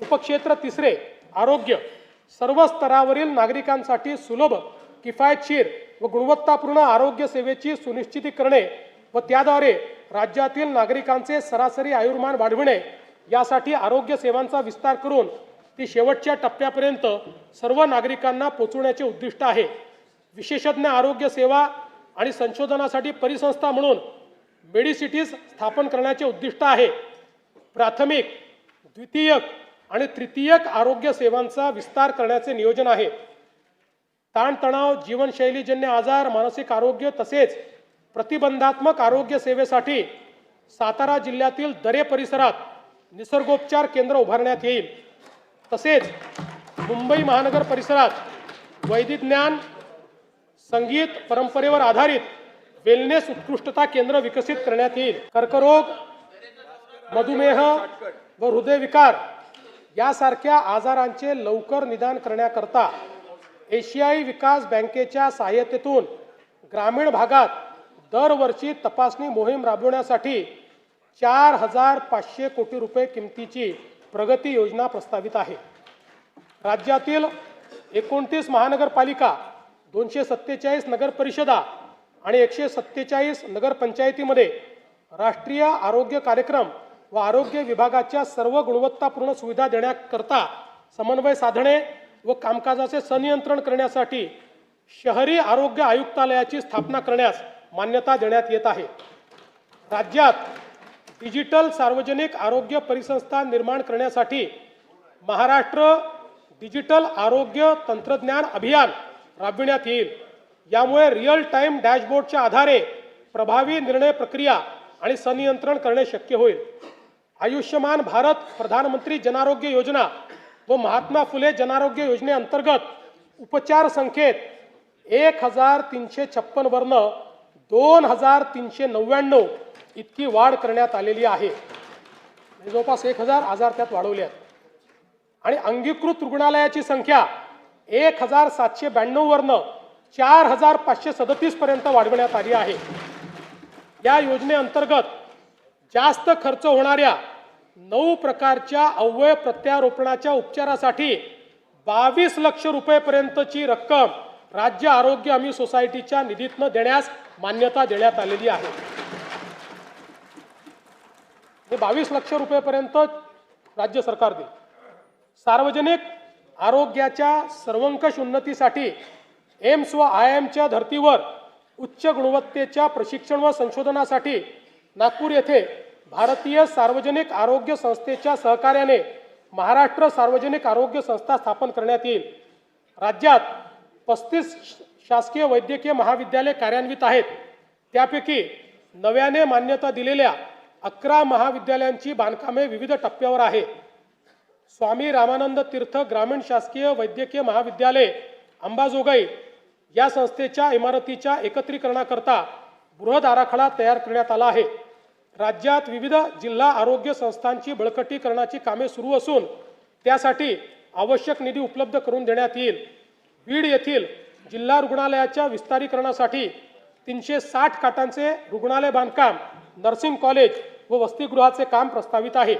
उपक्षेत्र तिसरे आरोग्य सर्व स्तरावरील नागरिकांसाठी सुलभ, किफायतशीर व गुणवत्तापूर्ण आरोग्य सेवेची सुनिश्चिती करणे व त्याद्वारे राज्यातील नागरिकांचे सरासरी आयुर्मान वाढविणे यासाठी आरोग्य सेवांचा विस्तार करून ती शेवटच्या टप्प्यापर्यंत सर्व नागरिकांना पोहोचवण्याचे उद्दिष्ट आहे। विशेषज्ञ आरोग्य सेवा आणि संशोधनासाठी परिसंस्था म्हणून मेडिसिटीज स्थापन करण्याचे उद्दिष्ट आहे। प्राथमिक, द्वितीयक आणि तृतीयक आरोग्य सेवांचा विस्तार करण्याचे नियोजन आहे। ताणतणाव, जीवनशैलीजन्य आजार, मानसिक आरोग्य तसेच प्रतिबंधात्मक आरोग्य सेवेसाठी सातारा जिल्ह्यातील दरे परिसरात निसर्गोपचार केंद्र उभारण्यात येईल। तसेच मुंबई महानगर परिसरात वैदिक ज्ञान, संगीत, परंपरेवर आधारित वेलनेस उत्कृष्टता केंद्र विकसित करण्यात येईल। कर्करोग, मधुमेह व हृदयविकार यासारख्या आजारांचे लवकर निदान करण्याकरता एशियाई विकास बँकेच्या सहाय्यतेतून ग्रामीण भागात दरवर्षी तपासणी मोहीम राबवण्यासाठी 4,500 कोटी रुपये किमतीची प्रगती योजना प्रस्तावित आहे। राज्यातील 29 महानगरपालिका, 247 नगर परिषदा आणि 147 नगरपंचायतीमध्ये राष्ट्रीय आरोग्य कार्यक्रम व आरोग्य विभागाच्या सर्व गुणवत्तापूर्ण सुविधा देण्याकरता समन्वय साधणे व कामकाजाचे संनियंत्रण करण्यासाठी शहरी आरोग्य आयुक्तालयाची स्थापना करण्यास मान्यता देण्यात येत आहे। राज्यात डिजिटल सार्वजनिक आरोग्य परिसंस्था निर्माण करण्यासाठी महाराष्ट्र डिजिटल आरोग्य तंत्रज्ञान अभियान राबविण्यात येईल। यामुळे रिअल टाइम डॅशबोर्डच्या आधारे प्रभावी निर्णय प्रक्रिया आणि संनियंत्रण करणे शक्य होईल। आयुष्यमान भारत प्रधानमंत्री जनारोग्य योजना व महात्मा फुले जनारोग्य योजनेअंतर्गत उपचार संख्येत 1,356 वरून 2,399 इतकी वाढ करण्यात आलेली आहे। जवळपास 1,000 आजार त्यात वाढवले आहेत। आणि अंगीकृत रुग्णालयाची संख्या 1,792 वरून 4,537 पर्यंत वाढवण्यात आली आहे। या योजनेअंतर्गत जास्त खर्च होणाऱ्या 9 प्रकारच्या अवयव प्रत्यारोपणाच्या उपचारासाठी 22 लाख रुपयेपर्यंतची रक्कम राज्य आरोग्य हमी सोसायटीच्या निधीतून देण्यास मान्यता देण्यात आलेली आहे। 22 लाख रुपयेपर्यंत राज्य सरकार देईल। सार्वजनिक आरोग्याच्या सर्वंकष उन्नतीसाठी एम्स व IIMच्या धर्तीवर उच्च गुणवत्तेच्या प्रशिक्षण व संशोधनासाठी नागपूर येथे भारतीय सार्वजनिक आरोग्य संस्थेच्या सहकार्याने महाराष्ट्र सार्वजनिक आरोग्य संस्था स्थापन करण्यात येईल। राज्यात 35 शासकीय वैद्यकीय महाविद्यालय कार्यान्वित आहेत। त्यापैकी नव्याने मान्यता दिलेल्या 11 महाविद्यालयांची बांधकामे विविध टप्प्यावर आहे। स्वामी रामानंद तीर्थ ग्रामीण शासकीय वैद्यकीय महाविद्यालय अंबाजोगाई या संस्थेच्या इमारतीच्या एकत्रीकरणाकरता बृहद आराखडा तयार करण्यात आला आहे। राज्यात विविध जिल्हा आरोग्य संस्थांची बळकटीकरणाची कामे सुरू असून त्यासाठी आवश्यक निधी उपलब्ध करून देण्यात येईल। बीड येथील जिल्हा रुग्णालयाच्या विस्तारीकरणासाठी 360 खाटांचे रुग्णालय बांधकाम, नर्सिंग कॉलेज व वसतिगृहाचे काम प्रस्तावित आहे।